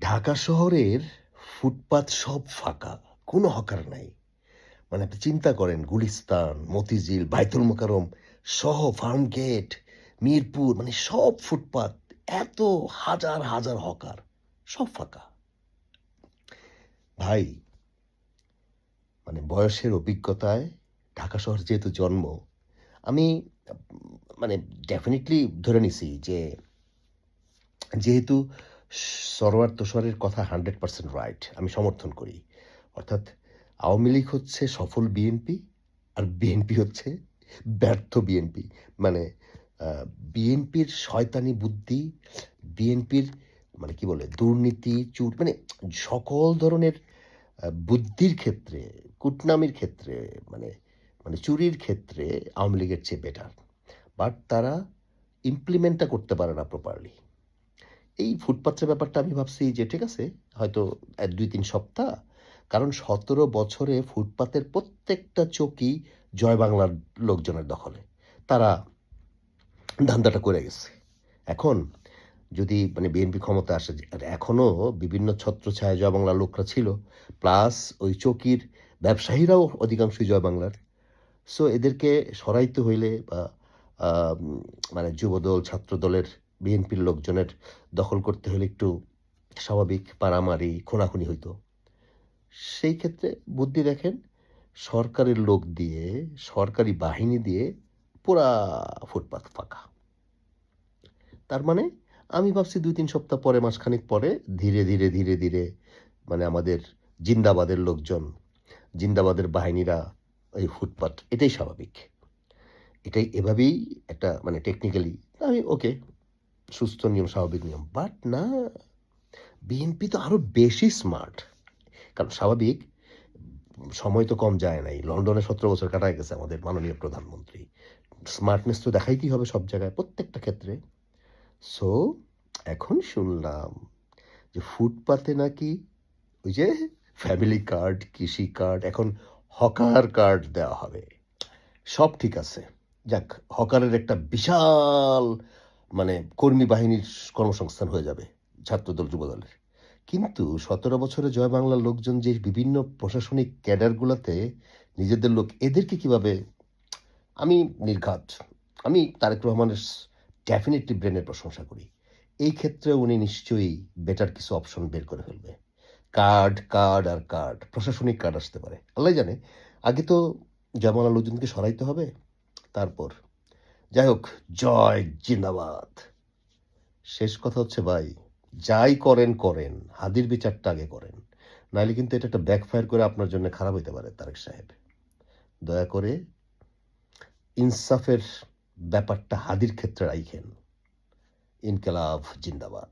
ঢাকা শহরের ফুটপাত সব ফাঁকা, কোনো হকার নাই। মানে আপনি চিন্তা করেন গুলিস্তান, মতিঝিল, বায়তুল মোকাররম সহ ফার্মগেট, মিরপুর মানে সব ফুটপাত এত হাজার, হাজার হকার সব ফাঁকা। ভাই মানে বয়সের অভিজ্ঞতায় ঢাকা শহর যেহেতু জন্ম, আমি মানে ডেফিনিটলি ধরে নিছি যে যেহেতু সরওয়ার তুষারের কথা 100% রাইট, আমি সমর্থন করি। অর্থাৎ আওয়ামী লীগ হচ্ছে সফল বিএনপি, আর বিএনপি হচ্ছে ব্যর্থ বিএনপি। মানে বিএনপির শয়তানি বুদ্ধি, বিএনপির মানে কি বলে দুর্নীতি, মানে সকল ধরনের বুদ্ধির ক্ষেত্রে, কূটনামির ক্ষেত্রে, মানে মানে চুরির ক্ষেত্রে আওয়ামী লীগের চেয়ে বেটার। বাট তারা ইমপ্লিমেন্টটা করতে পারে না প্রপারলি। এই ফুটপাথের ব্যাপারটা আমি ভাবছি যে ঠিক আছে, হয়তো ২-৩ সপ্তাহ। কারণ ১৭ বছরে ফুটপাতের প্রত্যেকটা চৌকি জয় বাংলার লোকজনের দখলে। তারা ধান্দাটা করে গেছে। এখন যদি মানে বিএনপি ক্ষমতায় আসে, আর এখনো বিভিন্ন ছত্রছায়ায় জয় বাংলার লোকরা ছিল, প্লাস ওই চৌকির ব্যবসায়ীরাও অধিকাংশই জয় বাংলার। সো এদেরকে সরাইতে হইলে বা আম মানে যুবদল, ছাত্রদলের, বিএনপির লোকজনের দখল করতে হলে একটু স্বাভাবিক মারামারি, খুনাখুনি হইতো। সেই ক্ষেত্রে বুদ্ধি দেখেন, সরকারের লোক দিয়ে, সরকারি বাহিনী দিয়ে পুরা ফুটপাত ফাঁকা। তার মানে আমি ভাবছি ২-৩ সপ্তাহ পরে, মাসখানেক পরে ধীরে, ধীরে, ধীরে, ধীরে মানে আমাদের জিন্দাবাদের লোকজন, জিন্দাবাদের বাহিনীরা এই ফুটপাত, এটাই স্বাভাবিক। এটাই এভাবেই একটা মানে টেকনিক্যালি আমি ওকে, সুস্থ নিয়ম, স্বাভাবিক নিয়ম। বাট না, বিএনপি তো আরো বেশি স্মার্ট। কারণ স্বাভাবিক, সময় তো কম যায় নাই। লন্ডনে ১৭ বছর কাটায় গেছে আমাদের মাননীয় প্রধানমন্ত্রী। স্মার্টনেস তো দেখাইতেই হবে সব জায়গায়, প্রত্যেকটা ক্ষেত্রে। সো এখন শুনলাম যে ফুটপাতে নাকি ওই যে ফ্যামিলি কার্ড, কৃষি কার্ড, এখন হকার কার্ড দেওয়া হবে। সব ঠিক আছে। যাক, হকারের একটা বিশাল মানে কর্মী বাহিনীর কর্মসংস্থান হয়ে যাবে ছাত্রদল, যুবদলের। কিন্তু ১৭ বছরে জয় বাংলার লোকজন যে বিভিন্ন প্রশাসনিক ক্যাডারগুলাতে নিজেদের লোক, এদেরকে কিভাবে, আমি নির্ঘাত। আমি তারেক রহমানের ডেফিনিটলি ব্রেনের প্রশংসা করি। এই ক্ষেত্রে উনি নিশ্চয়ই বেটার কিছু অপশন বের করে ফেলবে। কার্ড, কার্ড আর কার্ড। প্রশাসনিক কার্ড আসতে পারে। আল্লাহই জানে। আগে তো জয় বাংলার লোকজনকে সরাইতে হবে। তারপর যাই হোক, জয় জিন্দাবাদ। শেষ কথা হচ্ছে ভাই, যাই করেন করেন, হাদির বিচারটা আগে করেন। নাহলে কিন্তু এটা একটা ব্যাকফায়ার করে আপনার জন্য খারাপ হইতে পারে তারেক সাহেব। দয়া করে ইনসাফের ব্যাপারটা হাদির ক্ষেত্রে রাইখেন। ইনকেলাব জিন্দাবাদ।